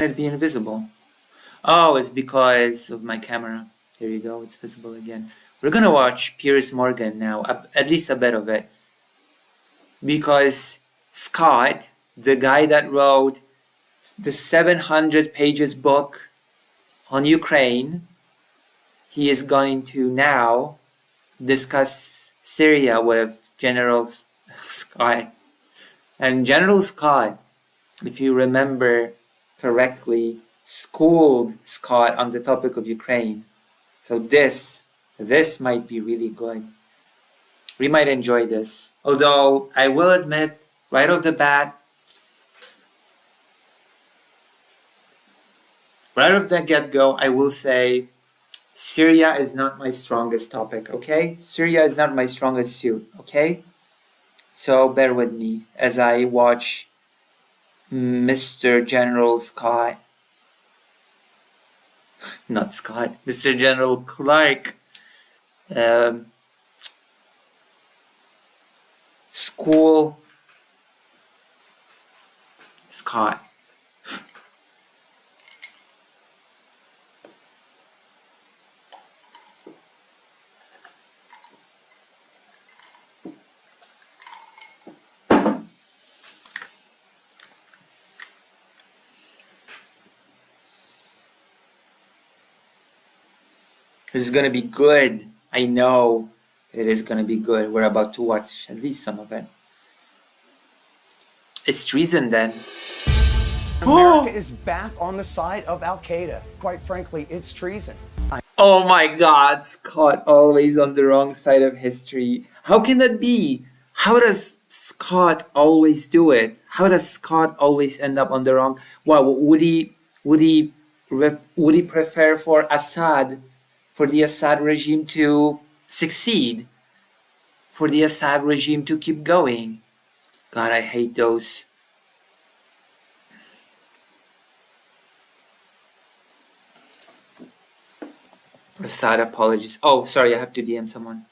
it be invisible? Oh, it's because of my camera. There you go, it's visible again. We're gonna watch Piers Morgan now, at least a bit of it. Because Scott, the guy that wrote the 700 pages book on Ukraine, he is going to now discuss Syria with General Scott. And General Scott, if you remember correctly, schooled Scott on the topic of Ukraine. So this might be really good. We might enjoy this. Although I will admit, right off the bat, right off the get-go, I will say Syria is not my strongest topic, okay? Syria is not my strongest suit, okay? So bear with me as I watch Mr. General Scott, not Scott, Mr. General Clark, school Scott. This is gonna be good. I know it is gonna be good. We're about to watch at least some of it. It's treason then. America is back on the side of Al-Qaeda. Quite frankly, it's treason. Oh my God, Scott always on the wrong side of history. How can that be? How does Scott always do it? How does Scott always end up on the wrong? Wow, would he prefer for the Assad regime to succeed? For the Assad regime to keep going? God, I hate those. Assad apologies. Oh, sorry, I have to DM someone.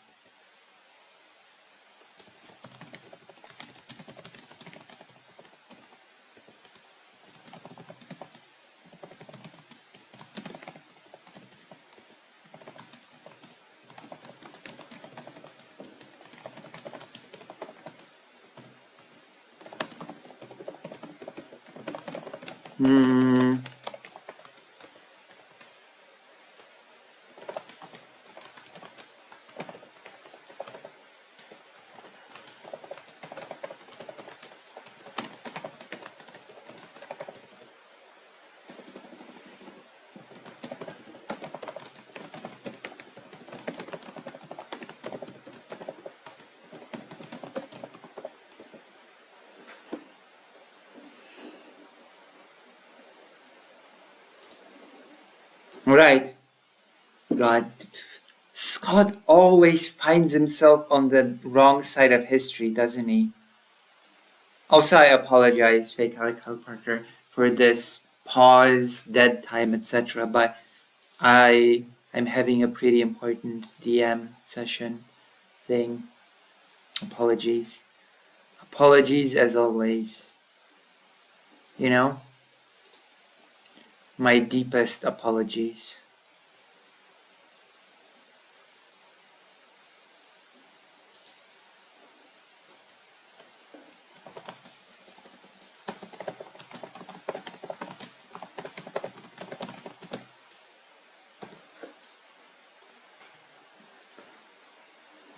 Right. God, Scott always finds himself on the wrong side of history, doesn't he? Also, I apologize, fake Kyle Parker, for this pause, dead time, etc. But I'm having a pretty important DM session thing. Apologies. Apologies as always. You know? My deepest apologies.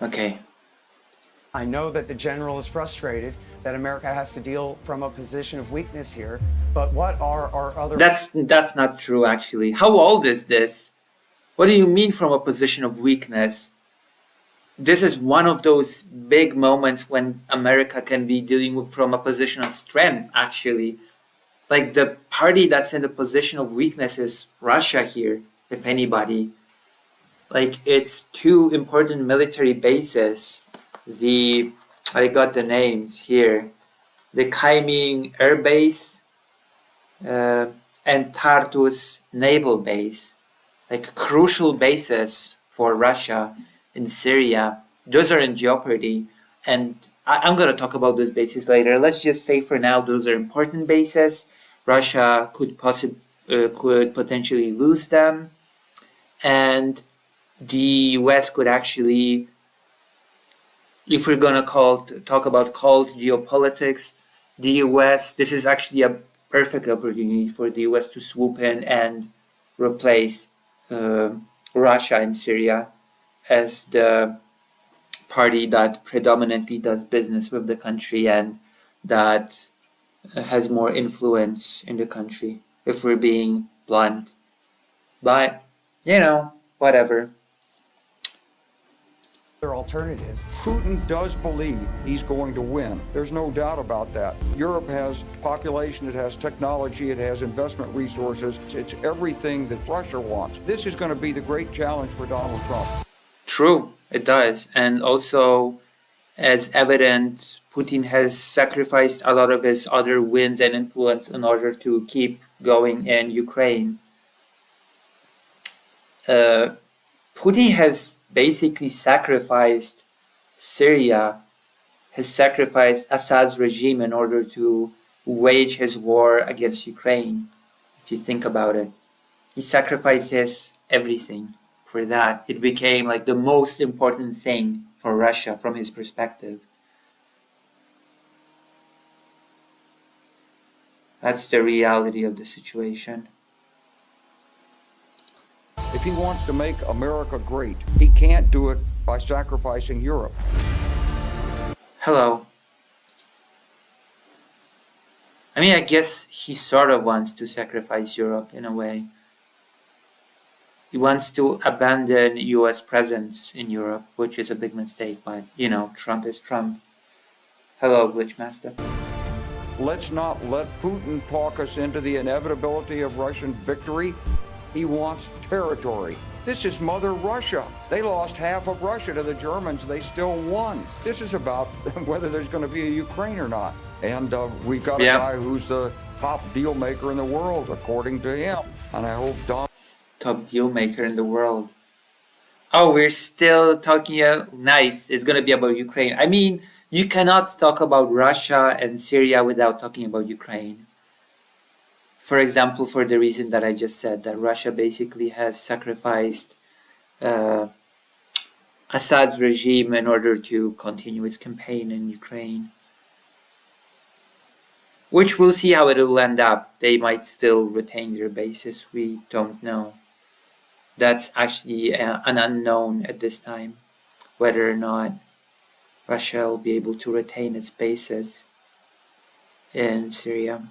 Okay. I know that the general is frustrated that America has to deal from a position of weakness here, but what are our other... That's not true, actually. How old is this? What do you mean from a position of weakness? This is one of those big moments when America can be dealing with from a position of strength, actually. Like, the party that's in the position of weakness is Russia here, if anybody. Like, it's two important military bases. I got the names here. The Kaiming Air Base and Tartus Naval Base. Like, crucial bases for Russia in Syria. Those are in jeopardy. And I'm going to talk about those bases later. Let's just say for now, those are important bases. Russia could could potentially lose them, and the US could actually, if we're gonna talk about cold geopolitics, the US, this is actually a perfect opportunity for the US to swoop in and replace Russia in Syria as the party that predominantly does business with the country and that has more influence in the country, if we're being blunt. But, whatever. Alternatives. Putin does believe he's going to win. There's no doubt about that. Europe has population, it has technology, it has investment resources. It's everything that Russia wants. This is going to be the great challenge for Donald Trump. True, it does. And also, as evident, Putin has sacrificed a lot of his other wins and influence in order to keep going in Ukraine. Putin has basically sacrificed Syria, has sacrificed Assad's regime in order to wage his war against Ukraine, if you think about it. He sacrifices everything for that. It became like the most important thing for Russia from his perspective. That's the reality of the situation. If he wants to make America great, he can't do it by sacrificing Europe. Hello. I mean, I guess he sort of wants to sacrifice Europe in a way. He wants to abandon US presence in Europe, which is a big mistake, but Trump is Trump. Hello, Glitchmaster. Let's not let Putin talk us into the inevitability of Russian victory. He wants territory. This is Mother Russia. They lost half of Russia to the Germans. They still won. This is about whether there's going to be a Ukraine or not. And we've got a guy who's the top deal maker in the world, according to him. And I hope top deal maker in the world. Oh, we're still talking. Nice. It's going to be about Ukraine. I mean, you cannot talk about Russia and Syria without talking about Ukraine. For example, for the reason that I just said, that Russia basically has sacrificed Assad's regime in order to continue its campaign in Ukraine. Which we'll see how it will end up. They might still retain their bases. We don't know. That's actually an unknown at this time, whether or not Russia will be able to retain its bases in Syria.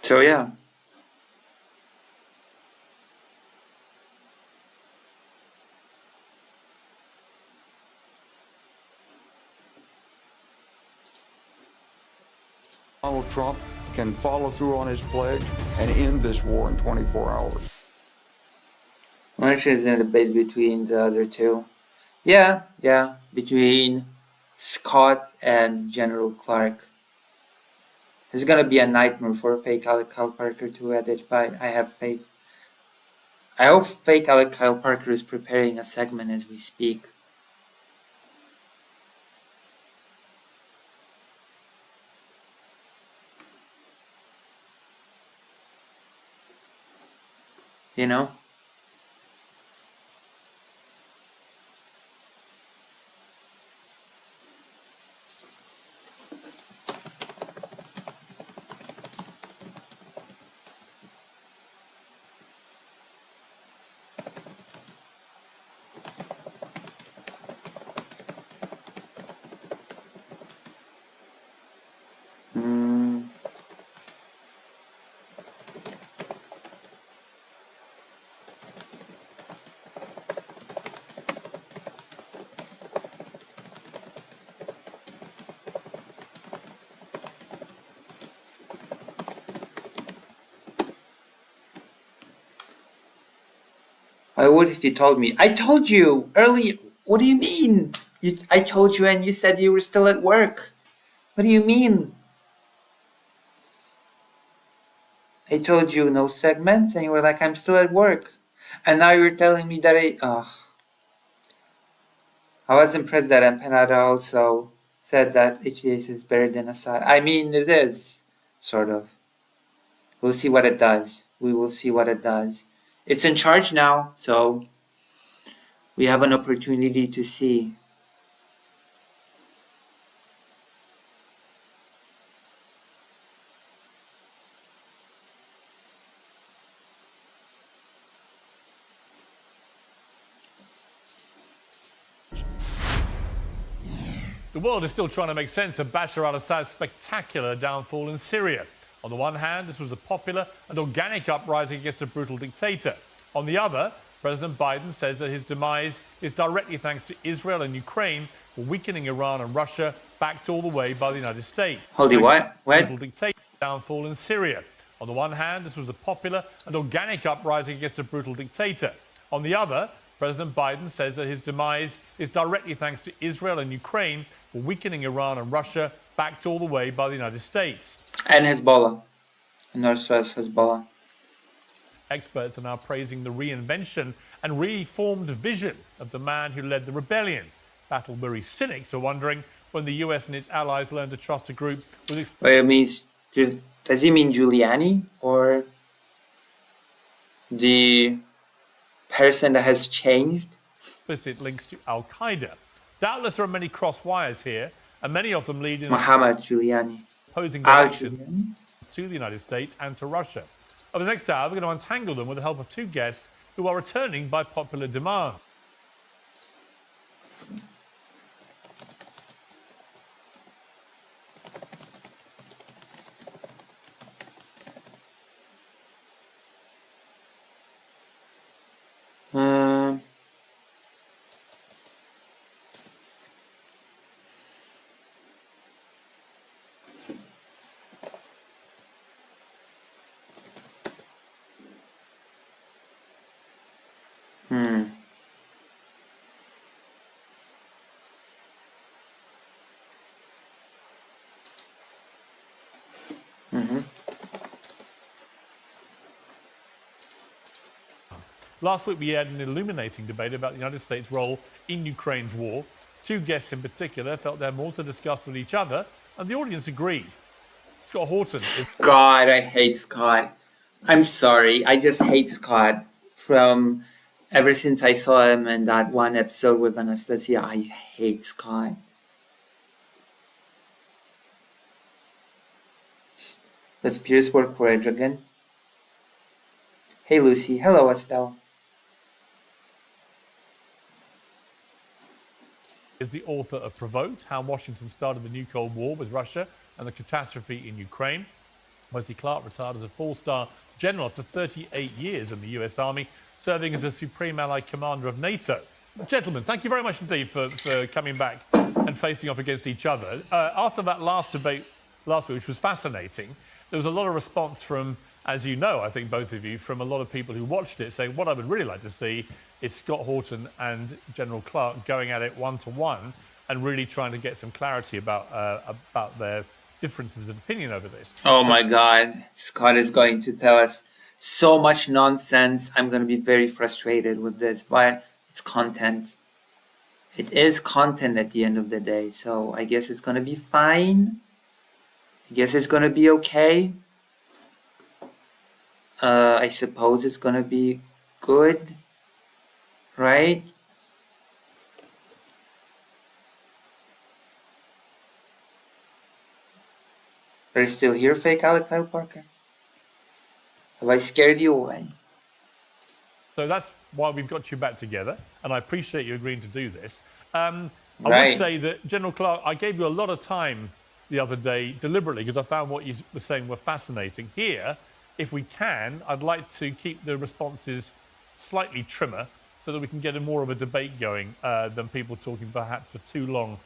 So yeah. Donald Trump can follow through on his pledge and end this war in 24 hours. Which is a debate between the other two. Yeah, between Scott and General Clark. It's gonna be a nightmare for fake Alec Kyle Parker to edit, but I have faith. I hope fake Alec Kyle Parker is preparing a segment as we speak. You know? I would if you told me. I told you earlier. What do you mean? I told you and you said you were still at work. What do you mean? I told you no segments and you were like, I'm still at work. And now you're telling me that I was impressed that Empanada also said that HDS is better than Assad. I mean, it is, sort of. We'll see what it does. We will see what it does. It's in charge now, so we have an opportunity to see. The world is still trying to make sense of Bashar al-Assad's spectacular downfall in Syria. On the one hand, this was a popular and organic uprising against a brutal dictator. On the other, President Biden says that his demise is directly thanks to Israel and Ukraine for weakening Iran and Russia, backed all the way by the United States. Holy what? What? Brutal dictator downfall in Syria. On the one hand, this was a popular and organic uprising against a brutal dictator. On the other, President Biden says that his demise is directly thanks to Israel and Ukraine for weakening Iran and Russia, backed all the way by the United States. And Hezbollah. And also Hezbollah. Experts are now praising the reinvention and reformed vision of the man who led the rebellion. Battle-weary cynics are wondering when the US and its allies learn to trust a group with... Wait, it means... Does he mean Giuliani? Or the person that has changed? ...explicit links to Al-Qaeda. Doubtless there are many cross wires here, and many of them lead in... Muhammad Giuliani. ...opposing Giuliani. directions to the United States and to Russia. Over the next hour, we're going to untangle them with the help of two guests who are returning by popular demand. Last week, we had an illuminating debate about the United States' role in Ukraine's war. Two guests in particular felt they had more to discuss with each other, and the audience agreed. Scott Horton is... God, I hate Scott. I'm sorry. I just hate Scott. From ever since I saw him in that one episode with Anastasia, I hate Scott. Does Pierce work for Edge again? Hey, Lucy. Hello, Estelle. Is the author of Provoked, How Washington Started the New Cold War with Russia and the Catastrophe in Ukraine. Wesley Clark retired as a four-star general after 38 years in the US Army, serving as a Supreme Allied Commander of NATO. Gentlemen, thank you very much indeed for coming back and facing off against each other. After that last debate last week, which was fascinating, there was a lot of response from, as you know, I think both of you, from a lot of people who watched it, saying what I would really like to see is Scott Horton and General Clark going at it one-to-one and really trying to get some clarity about their differences of opinion over this. Oh my God, Scott is going to tell us so much nonsense. I'm going to be very frustrated with this, but it's content. It is content at the end of the day, so I guess it's going to be fine. I guess it's going to be okay. I suppose it's going to be good, right? Are you still here, fake Alec Kyle Parker? Have I scared you away? So that's why we've got you back together, and I appreciate you agreeing to do this. I Right. would say that, General Clark, I gave you a lot of time the other day deliberately because I found what you were saying were fascinating. Here, if we can, I'd like to keep the responses slightly trimmer so that we can get more of a debate going than people talking perhaps for too long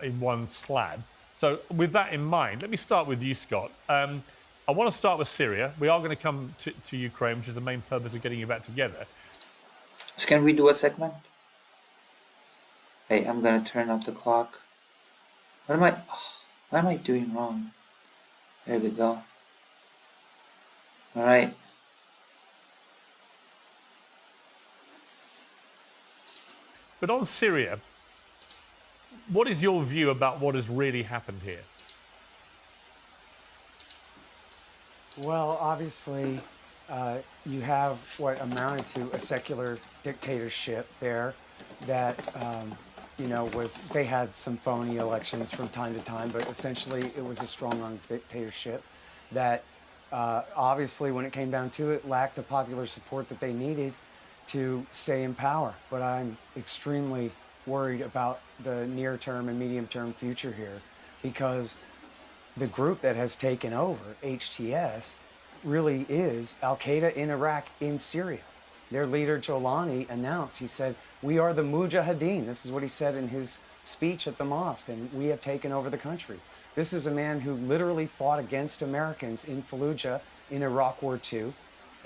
in one slab. So with that in mind, let me start with you, Scott. I want to start with Syria. We are going to come to Ukraine, which is the main purpose of getting you back together. So can we do a segment? Hey, I'm gonna turn off the clock. What am I doing wrong? There we go. Alright. But on Syria, what is your view about what has really happened here? Well, obviously, you have what amounted to a secular dictatorship there that, they had some phony elections from time to time, but essentially it was a strong-arm dictatorship that obviously, when it came down to it, lacked the popular support that they needed to stay in power. But I'm extremely worried about the near-term and medium-term future here because the group that has taken over, HTS, really is Al-Qaeda in Iraq, in Syria. Their leader, Jolani, announced, he said, "We are the Mujahideen." This is what he said in his speech at the mosque, and we have taken over the country. This is a man who literally fought against Americans in Fallujah in Iraq War II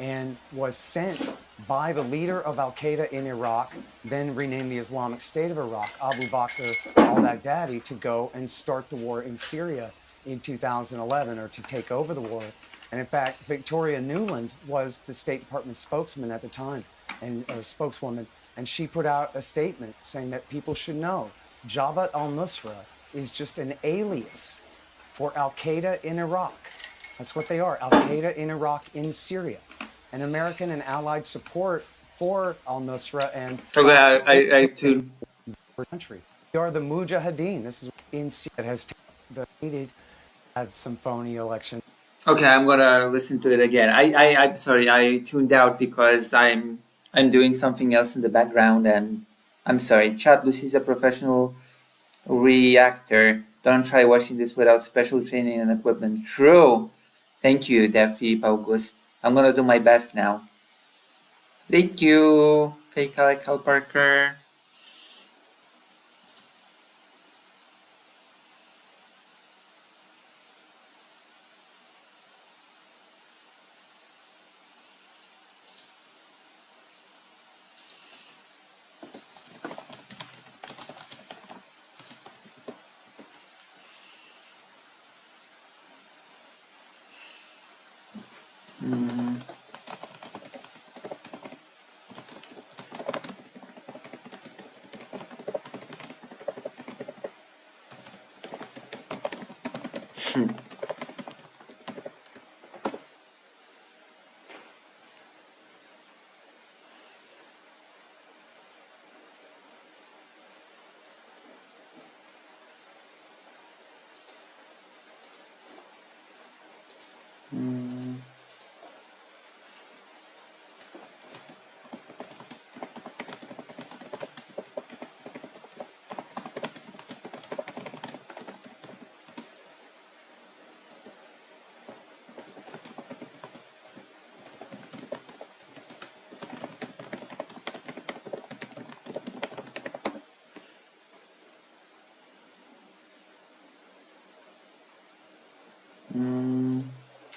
and was sent by the leader of Al-Qaeda in Iraq, then renamed the Islamic State of Iraq, Abu Bakr al-Baghdadi, to go and start the war in Syria in 2011, or to take over the war. And in fact, Victoria Nuland was the State Department spokesman at the time, or spokeswoman, and she put out a statement saying that people should know Jabhat al-Nusra is just an alias for Al-Qaeda in Iraq. That's what they are, Al-Qaeda in Iraq, in Syria. And American and Allied support for al-Nusra and Okay, to country. They are the Mujahideen. This is in Syria that has had some phony elections. Okay, I'm gonna listen to it again. I'm sorry, I tuned out because I'm doing something else in the background, and I'm sorry. Chat, Lucy's a professional reactor. Don't try watching this without special training and equipment. True. Thank you, Defi August. I'm gonna do my best now. Thank you, Fake Alec Al Parker.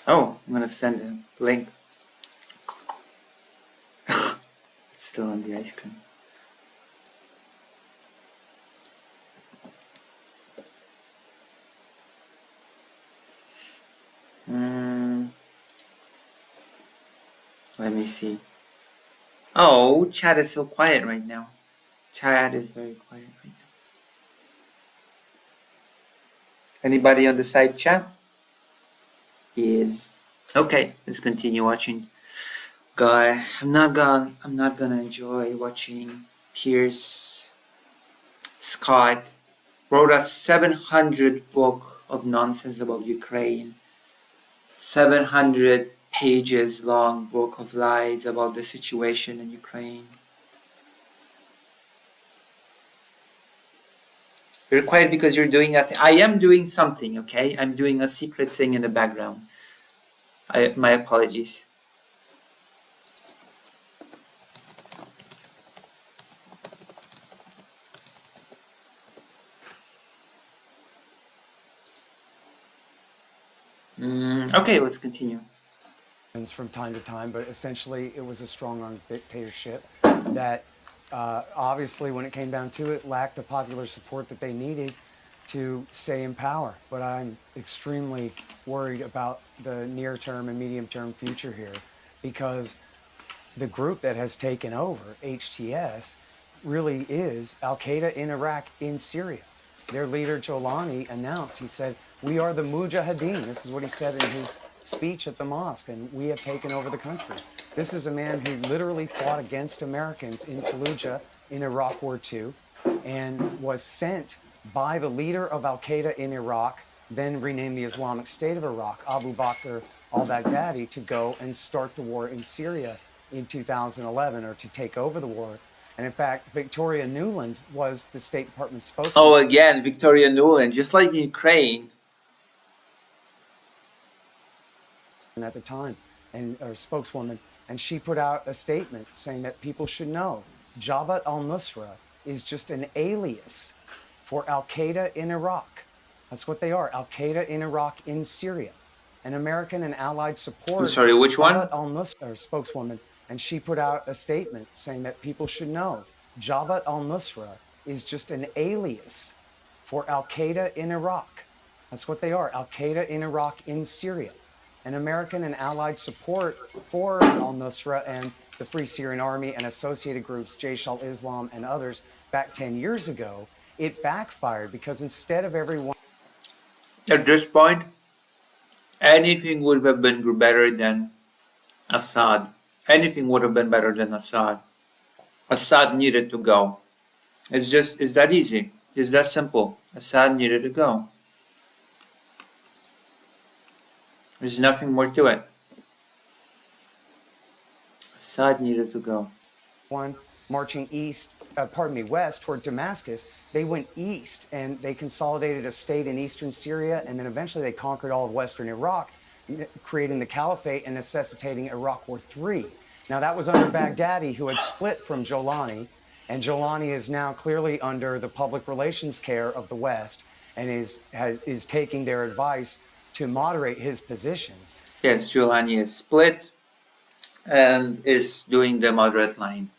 Oh, I'm gonna send a link. It's still on the ice cream. Let me see. Oh, chat is so quiet right now. Chat is very quiet right now. Anybody on the side chat? Is okay. Let's continue watching. Guy, I'm not gonna enjoy watching Pierce Scott wrote a 700 book of nonsense about Ukraine. 700 pages long book of lies about the situation in Ukraine. You're quiet because you're doing nothing. I am doing something, okay? I'm doing a secret thing in the background. My apologies. Okay, let's continue. from time to time, but essentially it was a strong-armed dictatorship that obviously, when it came down to it, lacked the popular support that they needed to stay in power. But I'm extremely worried about the near-term and medium-term future here, because the group that has taken over, HTS, really is Al-Qaeda in Iraq, in Syria. Their leader, Jolani, announced, he said, "We are the Mujahideen." This is what he said in his speech at the mosque, and we have taken over the country. This is a man who literally fought against Americans in Fallujah in Iraq War II and was sent by the leader of Al-Qaeda in Iraq, then renamed the Islamic State of Iraq, Abu Bakr al-Baghdadi, to go and start the war in Syria in 2011, or to take over the war. And in fact, Victoria Nuland was the State Department spokesman. Oh, again, Victoria Nuland, just like in Ukraine. At the time, or spokeswoman, and she put out a statement saying that people should know Jabhat al-Nusra is just an alias for Al-Qaeda in Iraq. That's what they are, Al-Qaeda in Iraq, in Syria. And American and Allied support. I'm sorry, which one? Jabhat al-Nusra, or spokeswoman, and she put out a statement saying that people should know Jabhat al-Nusra is just an alias for Al-Qaeda in Iraq. That's what they are, Al-Qaeda in Iraq, in Syria. And American and Allied support for al-Nusra and the Free Syrian Army and associated groups, Jaish al-Islam and others, back 10 years ago, it backfired, because instead of everyone... At this point, anything would have been better than Assad. Anything would have been better than Assad. Assad needed to go. It's that easy. It's that simple. Assad needed to go. There's nothing more to it. Assad needed to go. One marching west toward Damascus, they went east and they consolidated a state in eastern Syria, and then eventually they conquered all of western Iraq, creating the caliphate and necessitating Iraq War III. Now that was under Baghdadi, who had split from Jolani, and Jolani is now clearly under the public relations care of the West, and is taking their advice to moderate his positions. Yes, Jolani is split and is doing the moderate line.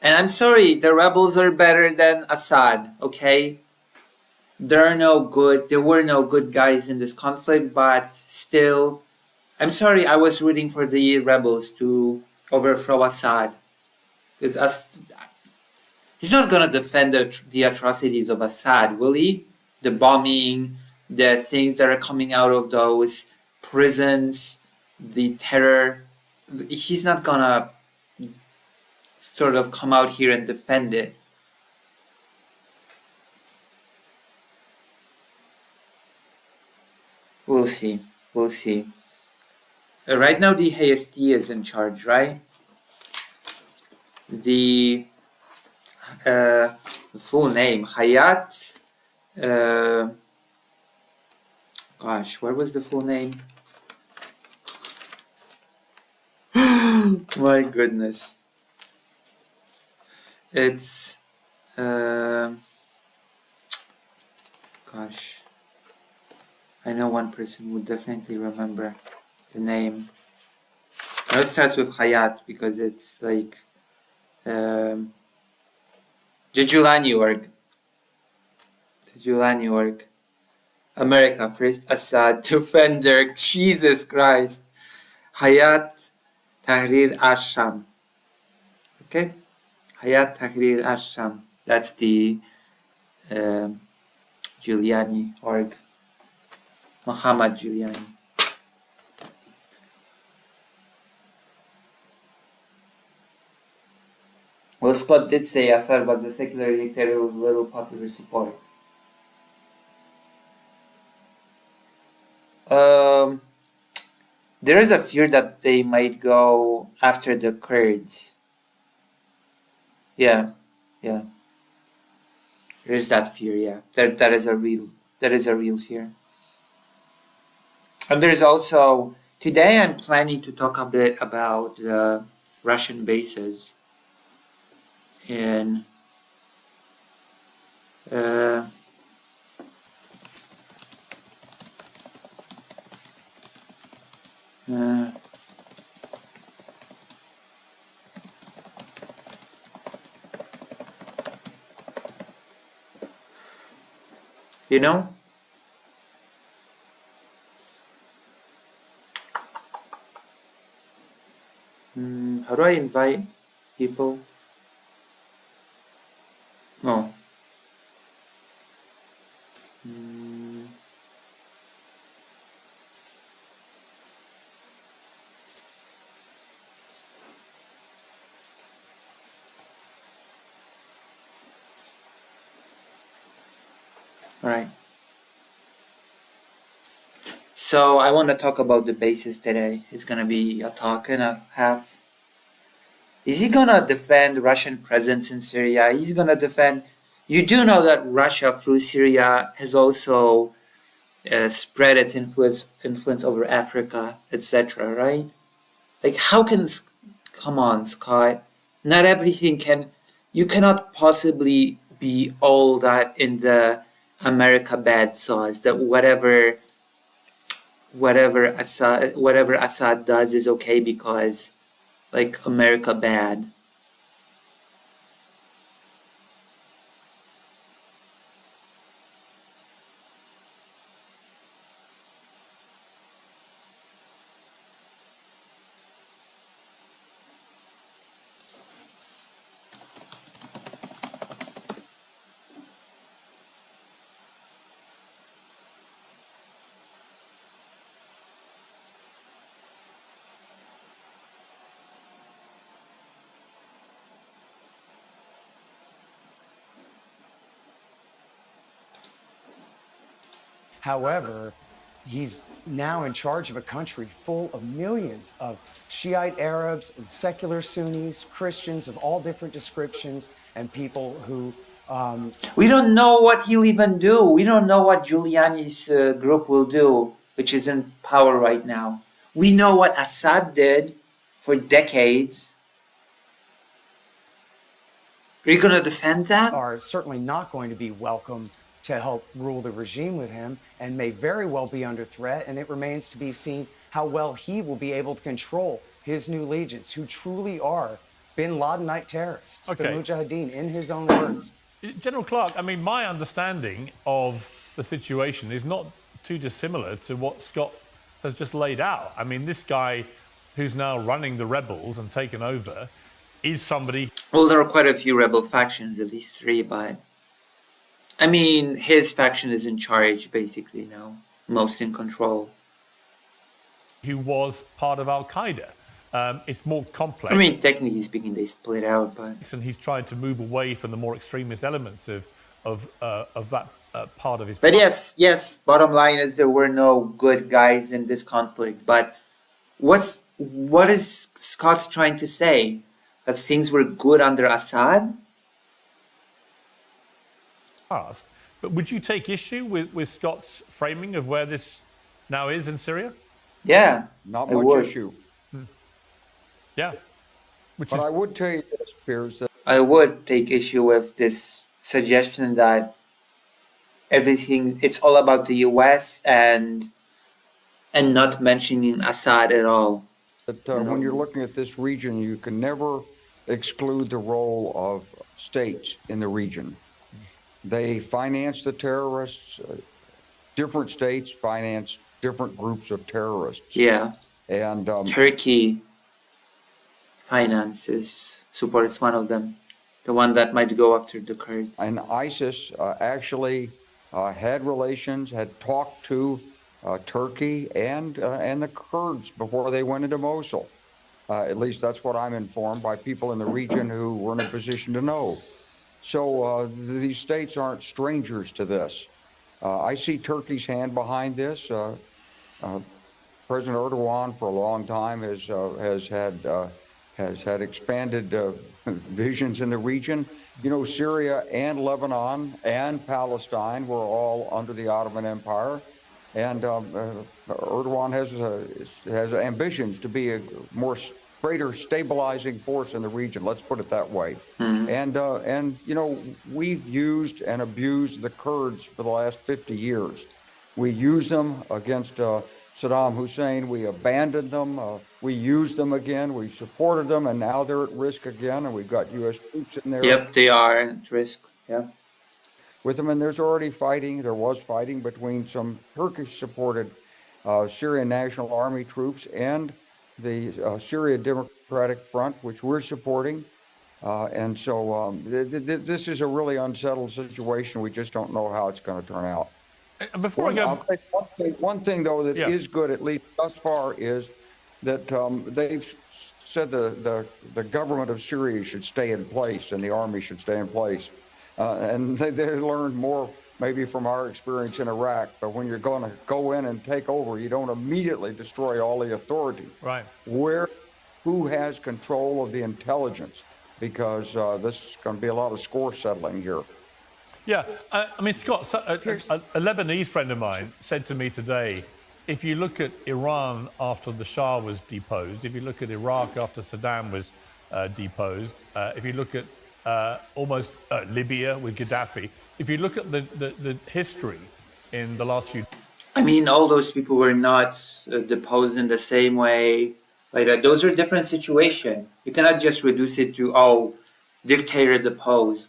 And I'm sorry, the rebels are better than Assad, okay? There were no good guys in this conflict, but still, I'm sorry, I was rooting for the rebels to overthrow Assad. Because he's not gonna defend the atrocities of Assad, will he? The bombing, the things that are coming out of those prisons, the terror. He's not gonna sort of come out here and defend it. We'll see. We'll see. Right now the HST is in charge, right? The full name, Hayat. Gosh, what was the full name? My goodness. It's gosh, I know one person would definitely remember the name. Now it starts with Hayat because it's like Jejulani org. Jejulani org. America first, Assad defender. Jesus Christ. Hayat Tahrir Asham. Okay? Hayat Tahrir Asham. That's the Giuliani org. Muhammad Giuliani. Well, Scott did say Assad was a secular dictator with little popular support. There is a fear that they might go after the Kurds. Yeah. There is that fear, yeah. That is a real fear. And there's also, today I'm planning to talk a bit about the Russian bases in You know? How do I invite people? Oh. All right. So I want to talk about the basis today. It's gonna be a talk and a half. Is he gonna defend Russian presence in Syria? He's gonna defend. You do know that Russia through Syria has also spread its influence over Africa, etc. Right? Like, how can? Come on, Scott. Not everything can. You cannot possibly be all that in the America bad sauce. That whatever Assad does is okay because like America bad. However, he's now in charge of a country full of millions of Shiite Arabs and secular Sunnis, Christians of all different descriptions, and people who We don't know what he'll even do. We don't know what Giuliani's group will do, which is in power right now. We know what Assad did for decades. Are you gonna defend that? are certainly not going to be welcome to help rule the regime with him and may very well be under threat. And it remains to be seen how well he will be able to control his new legions, who truly are bin Ladenite terrorists, Okay. the Mujahideen, in his own words. General Clark, I mean, my understanding of the situation is not too dissimilar to what Scott has just laid out. I mean, this guy who's now running the rebels and taken over is somebody. Well, there are quite a few rebel factions, at least 3, but I mean, his faction is in charge basically now, most in control. Who was part of Al Qaeda. It's more complex. I mean, technically speaking, they split out, but And he's tried to move away from the more extremist elements of that part of his. But yes. Bottom line is there were no good guys in this conflict. But what is Scott trying to say? That things were good under Assad? Past. But would you take issue with Scott's framing of where this now is in Syria? Yeah, Not I much would. issue. Yeah. Which But is I would tell you this, Piers, that I would take issue with this suggestion that it's all about the US and not mentioning Assad at all. when you're looking at this region, you can never exclude the role of states in the region. They finance the terrorists. Different states finance different groups of terrorists. Yeah, And Turkey finances supports one of them, the one that might go after the Kurds. and ISIS actually had relations, had talked to Turkey and the Kurds before they went into Mosul. At least that's what I'm informed by people in the region who were in a position to know. So these states aren't strangers to this. I see Turkey's hand behind this. President Erdogan, for a long time, has had expanded visions in the region. You know, Syria and Lebanon and Palestine were all under the Ottoman Empire, and Erdogan has ambitions to be a greater stabilizing force in the region. Let's put it that way. And you know, we've used and abused the Kurds for the last 50 years. We used them against Saddam Hussein. We abandoned them. We used them again. We supported them, and now they're at risk again. And we've got U.S. troops in there. Yep, they are at risk. Yeah. with them. And there's already fighting. There was fighting between some Turkish-supported Syrian National Army troops and the Syria Democratic Front, which we're supporting. And so this is a really unsettled situation. We just don't know how it's going to turn out. And before I go, I'll say one thing, though, that is good, at least thus far, is that they've said the government of Syria should stay in place and the army should stay in place. And they learned more maybe from our experience in Iraq. But when you're going to go in and take over, you don't immediately destroy all the authority. right. Who has control of the intelligence? Because this is going to be a lot of score settling here. Yeah, I mean, Scott, a Lebanese friend of mine said to me today, if you look at Iran after the Shah was deposed, if you look at Iraq after Saddam was deposed, if you look at almost Libya with Gaddafi, if you look at the history in the last few... I mean, all those people were not deposed in the same way. Like those are different situations. You cannot just reduce it to, oh, dictator deposed.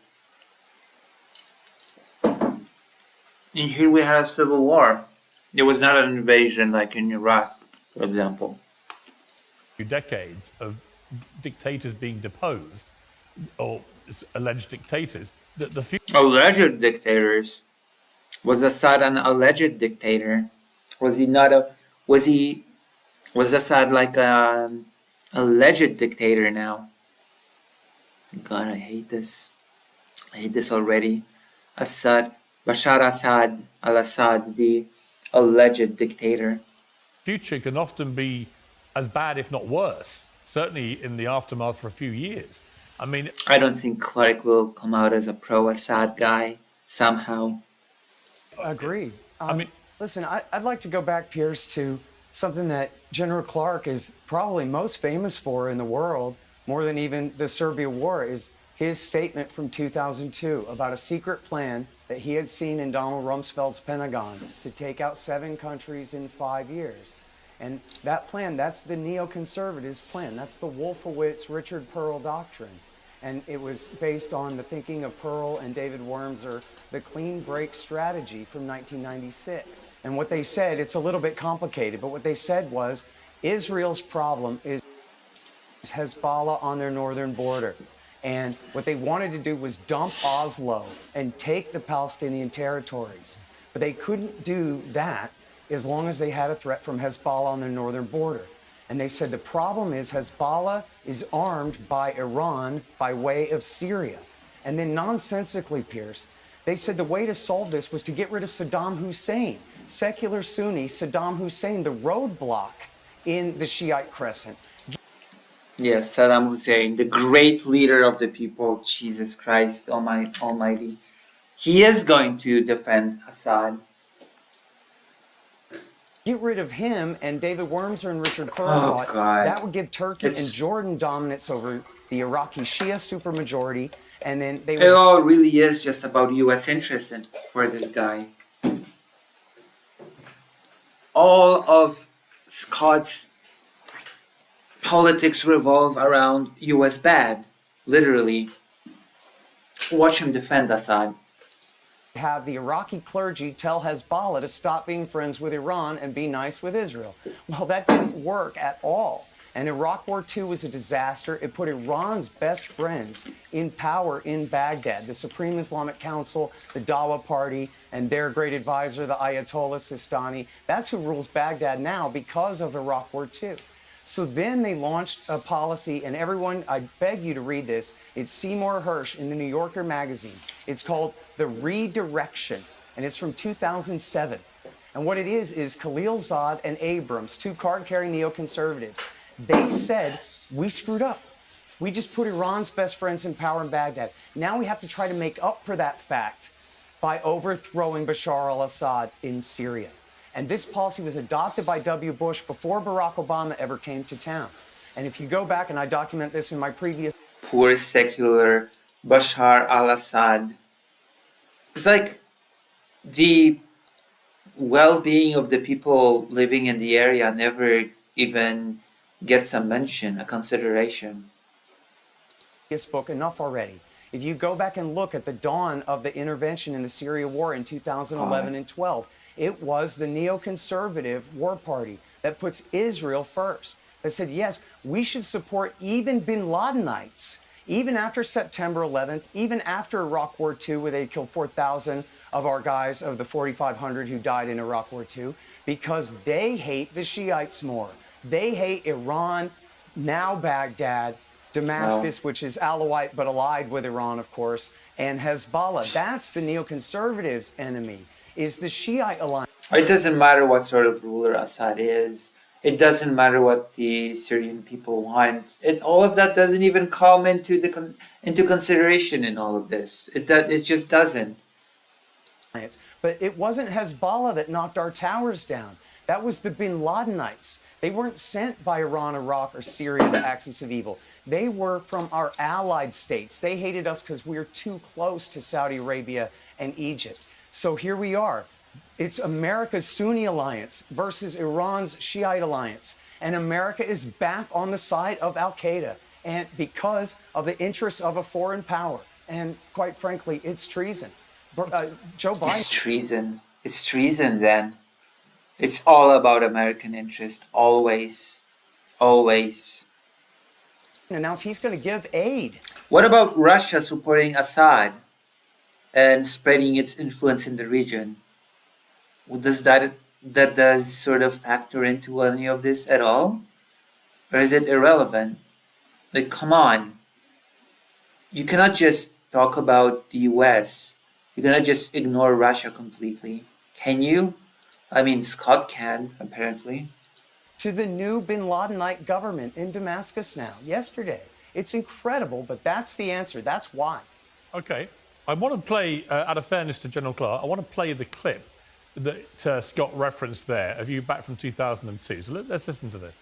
And here we had a civil war. There was not an invasion like in Iraq, for example. decades of dictators being deposed, or alleged dictators, the Alleged dictators. Was Assad an alleged dictator? Was he not a... Was Assad like an alleged dictator now? God, I hate this. I hate this already. Assad, Bashar Assad al-Assad, the alleged dictator. future can often be as bad, if not worse, certainly in the aftermath for a few years. I mean, I don't think Clark will come out as a pro-Assad guy somehow. Agreed. I mean, Listen, I'd like to go back, Pierce, to something that General Clark is probably most famous for in the world, more than even the Serbia war, is his statement from 2002 about a secret plan that he had seen in Donald Rumsfeld's Pentagon to take out 7 countries in 5 years. And that plan, that's the neoconservatives' plan. That's the Wolfowitz, Richard Perle doctrine. And it was based on the thinking of Perle and David Wormser, the clean break strategy from 1996. And what they said, it's a little bit complicated, but what they said was Israel's problem is Hezbollah on their northern border. And what they wanted to do was dump Oslo and take the Palestinian territories. But they couldn't do that as long as they had a threat from Hezbollah on their northern border. And they said the problem is Hezbollah is armed by Iran by way of Syria. And then nonsensically, Pierce, they said the way to solve this was to get rid of Saddam Hussein, secular Sunni Saddam Hussein, the roadblock in the Shiite crescent. Yes, Saddam Hussein, the great leader of the people, Jesus Christ Almighty. He is going to defend Assad. Get rid of him, and David Wormser and Richard Perle Oh, thought God. that would give Turkey It's- and Jordan dominance over the Iraqi Shia supermajority, and then they It would all really is just about U.S. interests for this guy. All of Scott's politics revolve around U.S. bad, literally. Watch him defend Assad. have the Iraqi clergy tell Hezbollah to stop being friends with Iran and be nice with Israel. Well, that didn't work at all. And Iraq War II was a disaster. It put Iran's best friends in power in Baghdad, the Supreme Islamic Council, the Dawa Party, and their great advisor, the Ayatollah Sistani. That's who rules Baghdad now because of Iraq War II. So then they launched a policy, and everyone, I beg you to read this. It's Seymour Hersh in the New Yorker magazine. It's called The Redirection, and it's from 2007. And what it is Khalilzad and Abrams, 2 card-carrying neoconservatives, they said, we screwed up. We just put Iran's best friends in power in Baghdad. Now we have to try to make up for that fact by overthrowing Bashar al-Assad in Syria. And this policy was adopted by W. Bush before Barack Obama ever came to town. And if you go back, and I document this in my previous... Poor secular Bashar al-Assad. It's like the well-being of the people living in the area never even gets a mention, a consideration. book, Enough Already. If you go back and look at the dawn of the intervention in the Syria war in 2011 and 12, it was the neoconservative war party that puts Israel first. That said, yes, we should support even bin Ladenites, even after September 11th, even after Iraq War II, where they killed 4,000 of our guys, of the 4,500 who died in Iraq War II, because they hate the Shiites more. They hate Iran, now Baghdad, Damascus, which is Alawite but allied with Iran, of course, and Hezbollah. That's the neoconservatives' enemy, is the Shiite alliance. It doesn't matter what sort of ruler Assad is. It doesn't matter what the Syrian people want. All of that doesn't even come into consideration in all of this. It just doesn't. But it wasn't Hezbollah that knocked our towers down. That was the bin Ladenites. They weren't sent by Iran, Iraq, or Syria, the axis of evil. They were from our allied states. They hated us because we were too close to Saudi Arabia and Egypt. So here we are. It's America's Sunni alliance versus Iran's Shiite alliance. And America is back on the side of al-Qaeda, and because of the interests of a foreign power. And quite frankly, it's treason. Joe Biden. It's treason. It's treason then. It's all about American interest. Always. Always. Announced he's going to give aid. What about Russia supporting Assad and spreading its influence in the region? Does that sort of factor into any of this at all? Or is it irrelevant? Like, come on. You cannot just talk about the US. You cannot just ignore Russia completely. Can you? I mean, Scott can, apparently. To the new bin Ladenite government in Damascus now, yesterday. It's incredible, but that's the answer. That's why. Okay. I want to play, out of fairness to General Clark, I want to play the clip that Scott referenced there of you back from 2002. So let's listen to this.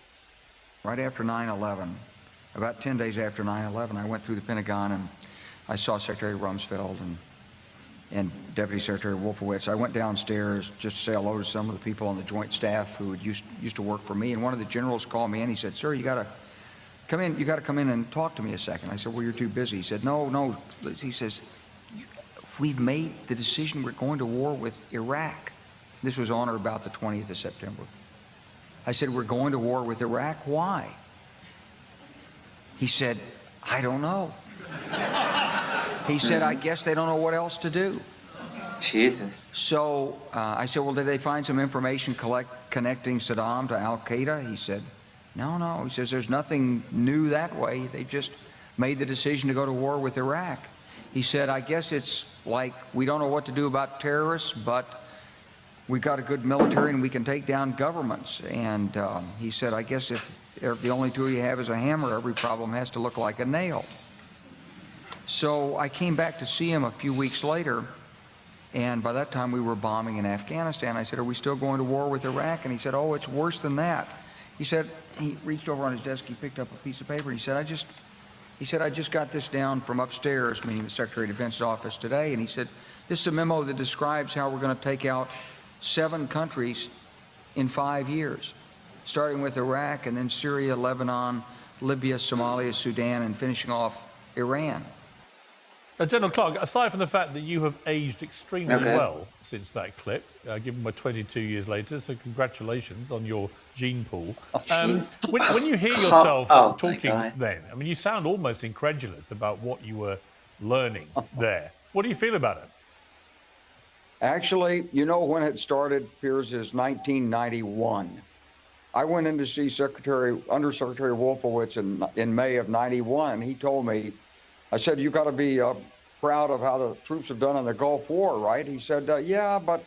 Right after 9/11, about 10 days after 9/11, I went through the Pentagon and I saw Secretary Rumsfeld and Deputy Secretary Wolfowitz. I went downstairs just to say hello to some of the people on the Joint Staff who used to work for me. And one of the generals called me in. He said, "Sir, you got to come in. You got to come in and talk to me a second." I said, "Well, you're too busy." He said, "No." He says, "We've made the decision. We're going to war with Iraq." This was on or about the 20th of September. I said, "We're going to war with Iraq. Why?" He said, "I don't know." He said, "I guess they don't know what else to do." Jesus. So I said, "Well, did they find some information connecting Saddam to al-Qaeda?" He said, No. He says, "There's nothing new that way. They just made the decision to go to war with Iraq." He said, "I guess it's like we don't know what to do about terrorists, but we got a good military and we can take down governments." And he said, "I guess if the only tool you have is a hammer, every problem has to look like a nail." So I came back to see him a few weeks later, and by that time we were bombing in Afghanistan. I said, "Are we still going to war with Iraq?" And he said, "Oh, it's worse than that." He said, he reached over on his desk, he picked up a piece of paper, and he said, I just got this down from upstairs," meaning the Secretary of Defense's office today, and he said, "This is a memo that describes how we're going to take out 7 countries in 5 years, starting with Iraq and then Syria, Lebanon, Libya, Somalia, Sudan, and finishing off Iran." General Clark, aside from the fact that you have aged extremely well since that clip, given we're 22 years later, so congratulations on your gene pool. When you hear yourself talking then, I mean, you sound almost incredulous about what you were learning there. What do you feel about it? Actually, you know when it started, Piers, is 1991. I went in to see Undersecretary Wolfowitz in May of 91. He told me, I said, "You got to be proud of how the troops have done in the Gulf War, right?" He said, "Yeah, but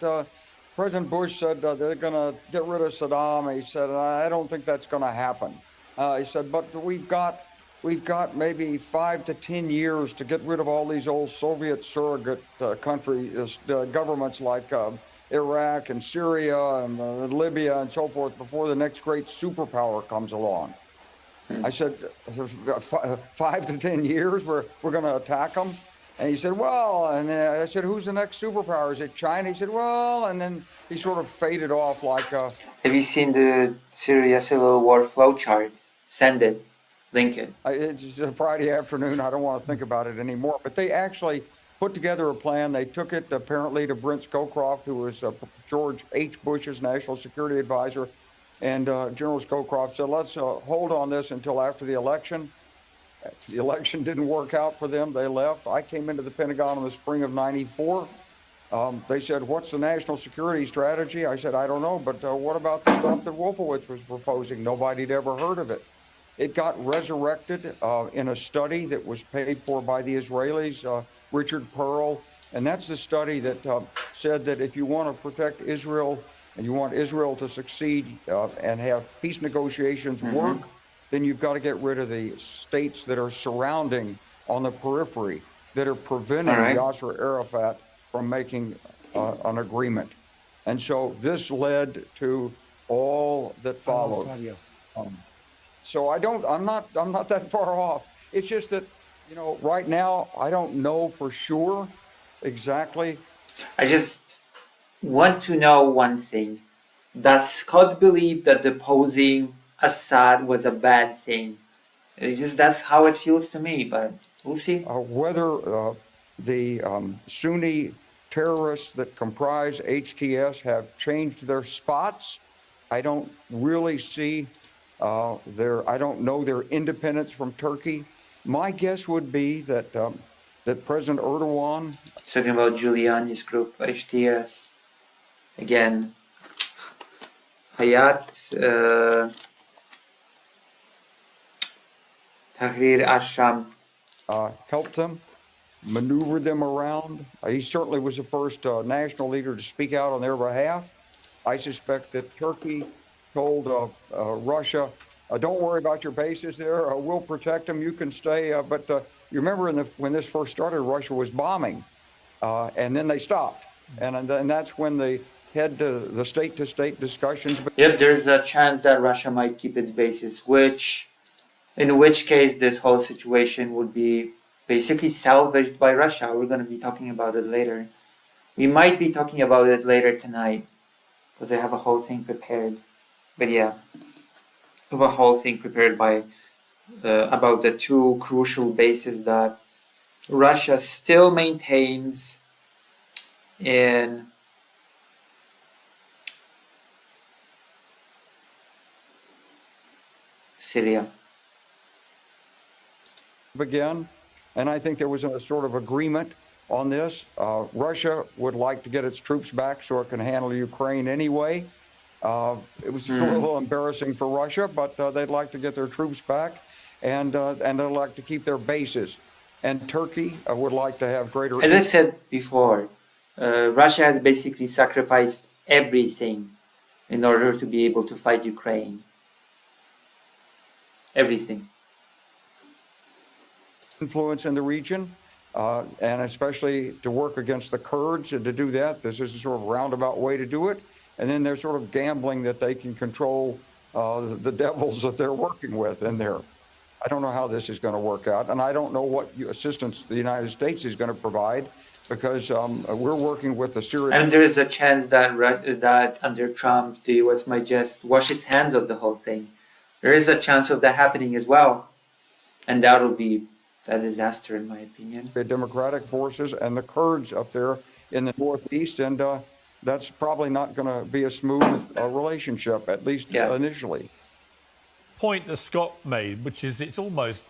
President Bush said they're going to get rid of Saddam." He said, "I don't think that's going to happen." He said, "But we've got maybe 5 to 10 years to get rid of all these old Soviet surrogate countries, governments like Iraq and Syria and Libya and so forth before the next great superpower comes along." I said, 5 to 10 years, we're going to attack them? And he said, "Well," and I said, "Who's the next superpower? Is it China?" He said, "Well," and then he sort of faded off like Have you seen the Syria Civil War flowchart? Send it. Link it. It's just a Friday afternoon. I don't want to think about it anymore. But they actually put together a plan. They took it apparently to Brent Scowcroft, who was George H. Bush's national security advisor. And General Scowcroft said, let's hold on this until after the election. The election didn't work out for them. They left. I came into the Pentagon in the spring of '94. They said, what's the national security strategy? I said, I don't know. But what about the stuff that Wolfowitz was proposing? Nobody'd ever heard of it. It got resurrected in a study that was paid for by the Israelis, Richard Pearl. And that's the study that said that if you want to protect Israel and you want Israel to succeed and have peace negotiations work, then you've got to get rid of the states that are surrounding on the periphery that are preventing Yasser Arafat from making an agreement. And so this led to all that followed. So I'm not that far off. It's just that, right now, I don't know for sure exactly. I just want to know one thing. Does Scott believe that deposing Assad was a bad thing? That's how it feels to me, but we'll see. Whether the Sunni terrorists that comprise HTS have changed their spots, I don't really see I don't know their independence from Turkey. My guess would be that that President Erdogan. He's talking about Giuliani's group, HTS. Again, Hayat Tahrir al-Sham. Helped them, maneuvered them around. He certainly was the first national leader to speak out on their behalf. I suspect that Turkey told Russia, don't worry about your bases there. We'll protect them. You can stay. But you remember when this first started, Russia was bombing, and then they stopped. And that's when they head to the state-to-state discussions. Yep, there's a chance that Russia might keep its bases, in which case this whole situation would be basically salvaged by Russia. We're going to be talking about it later. We might be talking about it later tonight, because I have a whole thing prepared. But yeah, I have a whole thing prepared about the two crucial bases that Russia still maintains in Syria. Again, and I think there was a sort of agreement on this. Russia would like to get its troops back so it can handle Ukraine anyway. It was a little embarrassing for Russia, but they'd like to get their troops back, and they'd like to keep their bases. And Turkey would like to have greater. As I said before, Russia has basically sacrificed everything in order to be able to fight Ukraine. Everything. Influence in the region, and especially to work against the Kurds, and to do that, this is a sort of roundabout way to do it. And then they're sort of gambling that they can control the devils that they're working with in there. I don't know how this is going to work out, and I don't know what assistance the United States is going to provide, because we're working with the Syrian. And there is a chance that under Trump, the U.S. might just wash its hands of the whole thing. There is a chance of that happening as well, and that will be a disaster, in my opinion. The Democratic forces and the Kurds up there in the northeast, and that's probably not going to be a smooth relationship, at least initially. Point that Scott made, which is it's almost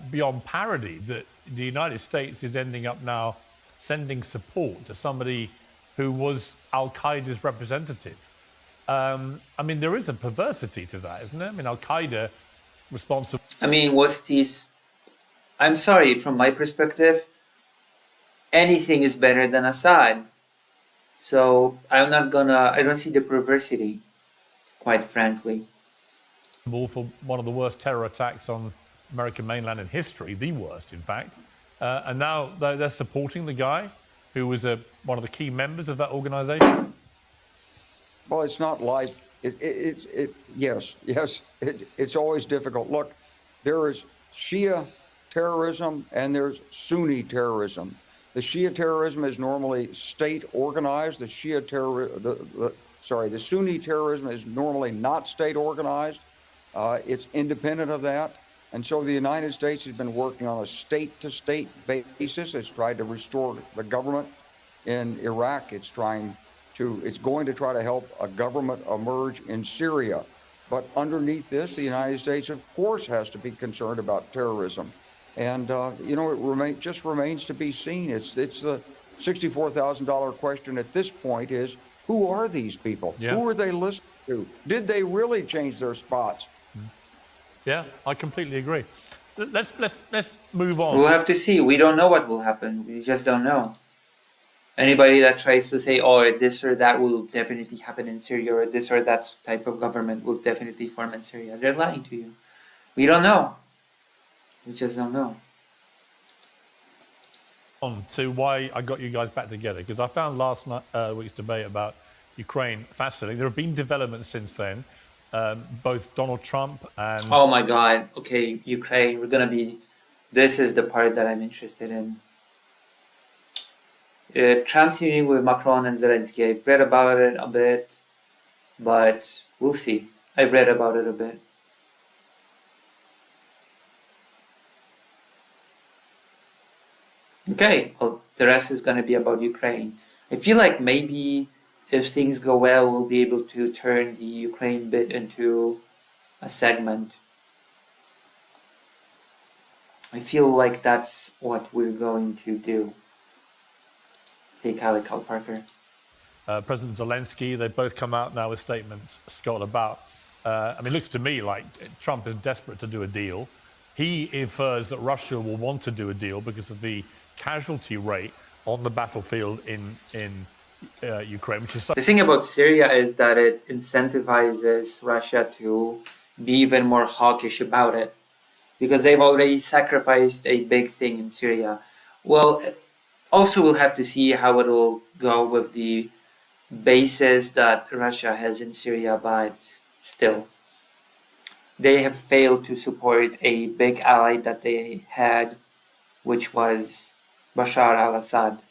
beyond parody that the United States is ending up now sending support to somebody who was Al-Qaeda's representative. I mean, there is a perversity to that, isn't there? I mean, Al-Qaeda responsible. I mean, I'm sorry, from my perspective, anything is better than Assad. So I don't see the perversity, quite frankly. For one of the worst terror attacks on American mainland in history, the worst, in fact. And now they're supporting the guy who was one of the key members of that organization. Well, it's not like yes, it's always difficult. Look, there is Shia terrorism and there's Sunni terrorism. The Shia terrorism is normally state organized. The Sunni terrorism is normally not state organized. It's independent of that. And so the United States has been working on a state-to-state basis. It's tried to restore the government in Iraq. It's going to try to help a government emerge in Syria. But underneath this, the United States, of course, has to be concerned about terrorism. And, it just remains to be seen. It's the $64,000 question at this point is, who are these people? Yeah. Who are they listening to? Did they really change their spots? Yeah, I completely agree. Let's move on. We'll have to see. We don't know what will happen. We just don't know. Anybody that tries to say, oh, this or that will definitely happen in Syria, or this or that type of government will definitely form in Syria, they're lying to you. We don't know. We just don't know. On to why I got you guys back together, because I found last week's debate about Ukraine fascinating. There have been developments since then. Both Donald Trump and... Oh my God. Okay, Ukraine, this is the part that I'm interested in. Trump's meeting with Macron and Zelensky. I've read about it a bit, but we'll see. I've read about it a bit. Okay, well, the rest is going to be about Ukraine. I feel like maybe if things go well, we'll be able to turn the Ukraine bit into a segment. I feel like that's what we're going to do. Okay, Cal Parker. President Zelensky, they've both come out now with statements, Scott, about... it looks to me like Trump is desperate to do a deal. He infers that Russia will want to do a deal because of the casualty rate on the battlefield in Ukraine, which is... The thing about Syria is that it incentivizes Russia to be even more hawkish about it, because they've already sacrificed a big thing in Syria. Well, also we'll have to see how it'll go with the bases that Russia has in Syria, but still. They have failed to support a big ally that they had, which was Bashar al-Assad.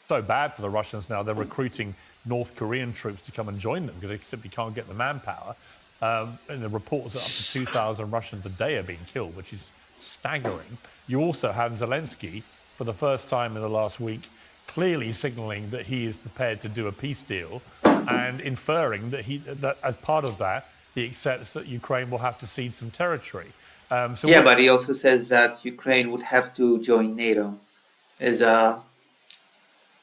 So bad for the Russians now. They're recruiting North Korean troops to come and join them because they simply can't get the manpower. And the reports that up to 2,000 Russians a day are being killed, which is staggering. You also have Zelensky, for the first time in the last week, clearly signalling that he is prepared to do a peace deal and inferring that as part of that, he accepts that Ukraine will have to cede some territory. But he also says that Ukraine would have to join NATO as a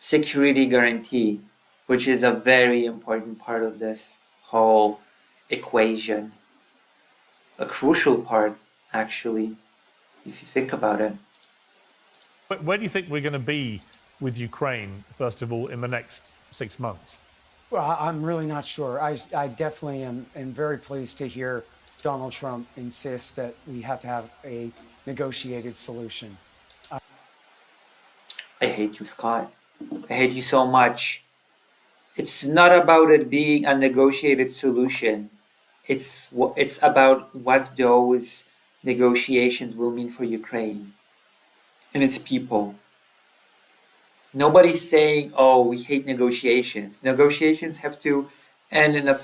security guarantee, which is a very important part of this whole equation. A crucial part, actually, if you think about it. But where do you think we're going to be with Ukraine, first of all, in the next 6 months? Well, I'm really not sure. I definitely am very pleased to hear Donald Trump insist that we have to have a negotiated solution. I hate you, Scott. I hate you so much. It's not about it being a negotiated solution. It's about what those negotiations will mean for Ukraine and its people. Nobody's saying, oh, we hate negotiations. Negotiations have to end in a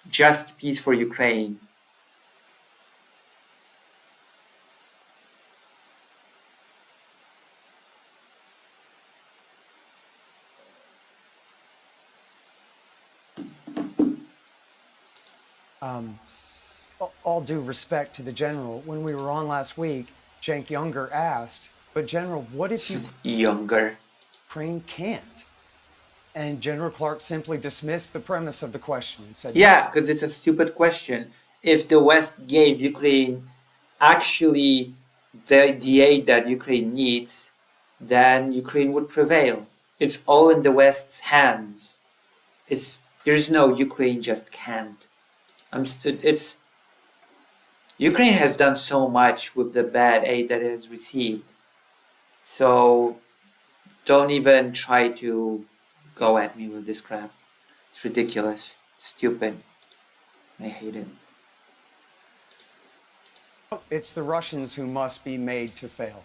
just peace for Ukraine. All due respect to the general, when we were on last week, Cenk Younger asked, but General, what if Ukraine can't? And General Clark simply dismissed the premise of the question and said, yeah, because it's a stupid question. If the West gave Ukraine actually the aid that Ukraine needs, then Ukraine would prevail. It's all in the West's hands. There's no Ukraine just can't. Ukraine has done so much with the bad aid that it has received. So don't even try to go at me with this crap. It's ridiculous. It's stupid. I hate it. it's the Russians who must be made to fail.